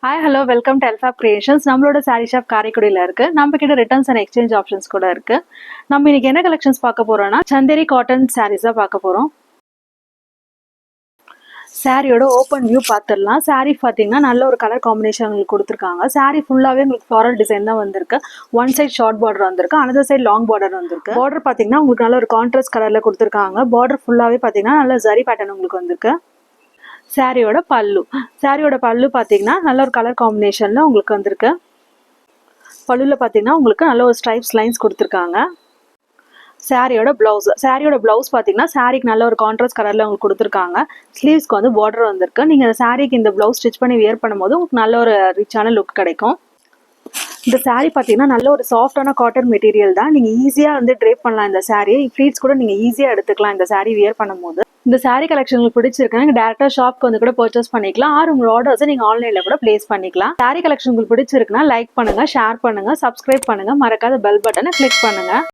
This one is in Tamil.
Hi hello welcome to Elfab Creations. நம்மளோட சாரீ ஷாப் காரைக்குடியில் இருக்கு. நம்ம கிட்ட ரிட்டர்ன்ஸ் அண்ட் எக்ஸ்சேஞ்ச் ஆப்ஷன்ஸ் கூட இருக்கு. நம்ம இன்னைக்கு என்ன கலெக்ஷன்ஸ் பார்க்க போறோம்னா சந்தேரி காட்டன் சாரீஸ் தான் பார்க்க போறோம். சாரியோட ஓப்பன் வியூ பார்த்துடலாம். சாரீ பார்த்தீங்கன்னா நல்ல ஒரு கலர் காம்பினேஷன் உங்களுக்கு கொடுத்துருக்காங்க. சாரீ ஃபுல்லாகவே உங்களுக்கு ஃப்ளாரல் டிசைன் தான் வந்திருக்கு. ஒன் சைட் ஷார்ட் பார்டர் வந்திருக்கு, அனதர் சைட் லாங் பார்டர் வந்திருக்கு. பார்டர் பார்த்தீங்கன்னா உங்களுக்கு நல்ல ஒரு கான்ட்ராஸ்ட் கலரில் கொடுத்துருக்காங்க. பார்டர் ஃபுல்லாகவே பார்த்தீங்கன்னா நல்ல ஜரி பேட்டர்ன் உங்களுக்கு வந்திருக்கு. சாரியோட பல்லு பார்த்தீங்கன்னா நல்ல ஒரு கலர் காம்பினேஷனில் உங்களுக்கு வந்திருக்கு. பல்லுவில் பார்த்தீங்கன்னா உங்களுக்கு நல்ல ஒரு ஸ்ட்ரைப்ஸ் லைன்ஸ் கொடுத்துருக்காங்க. சாரியோட ப்ளவுஸ் பார்த்தீங்கன்னா சாரிக்கு நல்ல ஒரு கான்ட்ராஸ்ட் கலரில் உங்களுக்கு கொடுத்துருக்காங்க. ஸ்லீவ்ஸ்க்கு வந்து பார்டர் வந்திருக்கு. நீங்கள் இந்த சாரிக்கு இந்த ப்ளவுஸ் ஸ்டிச் பண்ணி வியர் பண்ணும்போது உங்களுக்கு நல்ல ஒரு ரிச்சான லுக் கிடைக்கும். இந்த சாரீ பார்த்தீங்கன்னா நல்ல ஒரு சாஃப்டான காட்டன் மெட்டீரியல் தான். நீங்கள் ஈஸியாக வந்து ட்ரேப் பண்ணலாம். இந்த சாரியை ஃப்ளீட்ஸ் கூட நீங்கள் ஈஸியாக எடுத்துக்கலாம் இந்த சாரீ வியர் பண்ணும்போது. இந்த சாரீ கலெக்ஷன் உங்களுக்கு பிடிச்சிருக்குன்னா நீங்கள் டேரெக்டாக ஷாப்க்கு வந்து கூட பர்ச்சேஸ் பண்ணிக்கலாம். ஆர் உங்களோட ஆர்டர்ஸை நீங்கள் ஆன்லைனில் கூட பிளேஸ் பண்ணிக்கலாம். சாரீ கலெக்ஷன் உங்களுக்கு பிடிச்சிருக்குன்னா லைக் பண்ணுங்கள், ஷேர் பண்ணுங்கள், சப்ஸ்கிரைப் பண்ணுங்கள், மறக்காத பெல் பட்டனை கிளிக் பண்ணுங்கள்.